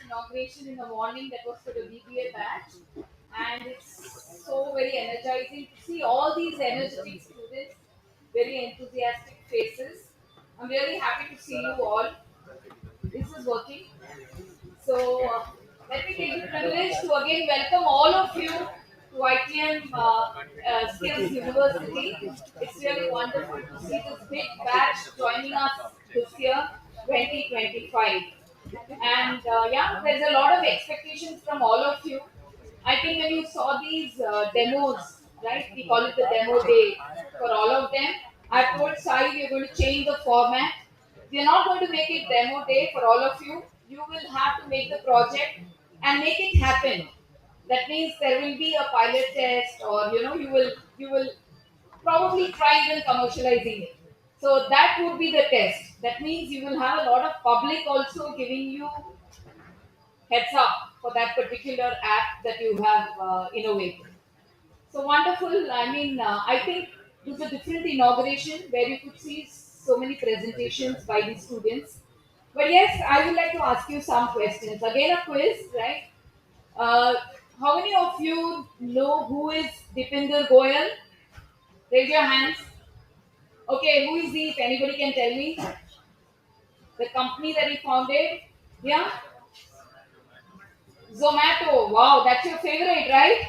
inauguration in the morning that was for the BBA batch, and it's so very energizing to see all these energetic students, very enthusiastic faces. I'm really happy to see you all. This is working. So let me take the privilege to again welcome all of you to ITM Skills University. It's really wonderful to see this big batch joining us this year, 2025. And yeah, there's a lot of expectations from all of you. I think when you saw these demos, right, we call it the demo day for all of them. I told Sai we're going to change the format. We are not going to make it demo day for all of you. You will have to make the project and make it happen. That means there will be a pilot test, or you will probably try even commercializing it. So that would be the test. That means you will have a lot of public also giving you heads up for that particular app that you have innovated. So wonderful. I think it was a different inauguration where you could see so many presentations by the students. But yes, I would like to ask you some questions. Again, a quiz, right? Uh, how many of you know who is Dipinder Goyal? Raise your hands. Okay, who is he? If anybody can tell me, the company that he founded. Yeah, Zomato. Wow, that's your favorite, right?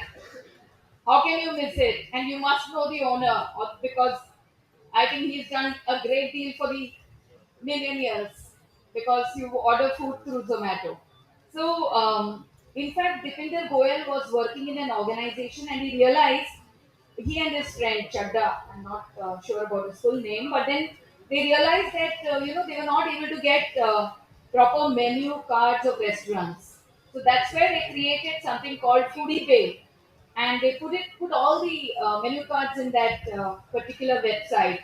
How can you miss it? And you must know the owner because I think he's done a great deal for the millennials because you order food through Zomato. So, in fact, Dipinder Goyal was working in an organization and he realized he and his friend Chadda, I'm not sure about his full name, but then they realized that they were not able to get proper menu cards of restaurants. So that's where they created something called Foodie Pay, and they put all the menu cards in that particular website.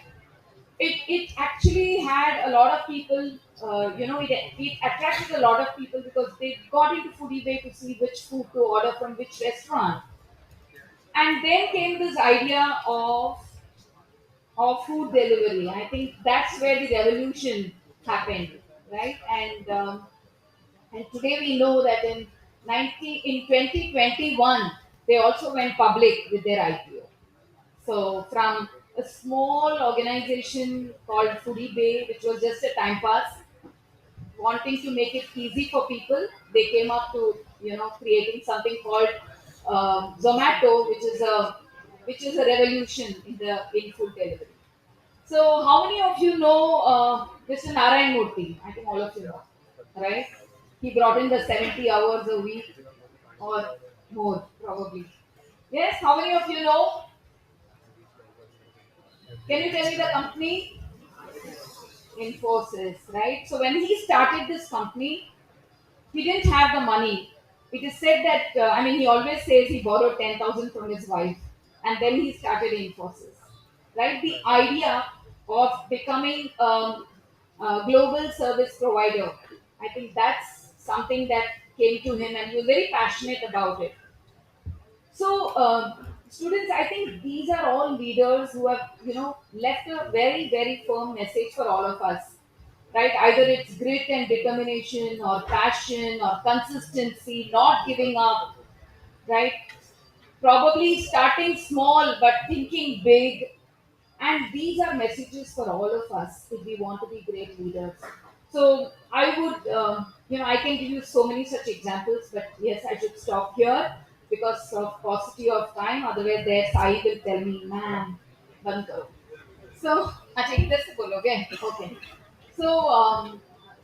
It actually had a lot of people. It attracted a lot of people because they got into Foodie Bay to see which food to order from which restaurant. And then came this idea of food delivery. I think that's where the revolution happened, right? And today we know that in 2021 they also went public with their IPO. So from a small organization called Foodie Bay, which was just a time pass, wanting to make it easy for people, they came up to creating something called Zomato, which is a revolution in food delivery. So, how many of you know Mr. Narayan Murthy? I think all of you know, right? He brought in the 70 hours a week or more, probably. Yes, how many of you know? Can you tell me the company? Infosys, right? So, when he started this company, he didn't have the money. It is said that, he always says he borrowed 10,000 from his wife and then he started Infosys. Right? The idea of becoming a global service provider, I think that's something that came to him and he was very passionate about it. So, students, I think these are all leaders who have, left a very, very firm message for all of us, right? Either it's grit and determination, or passion, or consistency, not giving up, right? Probably starting small but thinking big. And these are messages for all of us if we want to be great leaders. So I would, I can give you so many such examples, but yes, I should stop here because of paucity of time. Otherwise, their Sai will tell me, man, band karo." So, अच्छा इधर से बोलोगे? Okay. So,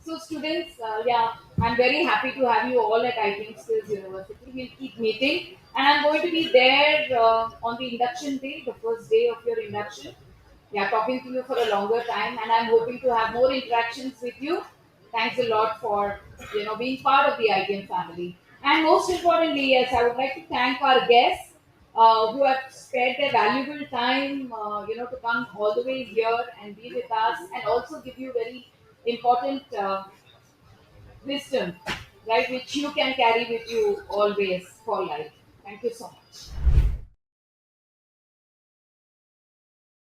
so students, yeah, I'm very happy to have you all at ITM Skills University. We'll keep meeting, and I'm going to be there on the induction day, the first day of your induction. Yeah, talking to you for a longer time, and I'm hoping to have more interactions with you. Thanks a lot for being part of the ITM family. And most importantly, yes, I would like to thank our guests who have spared their valuable time, to come all the way here and be with us, and also give you very important wisdom, right, which you can carry with you always for life. Thank you so much.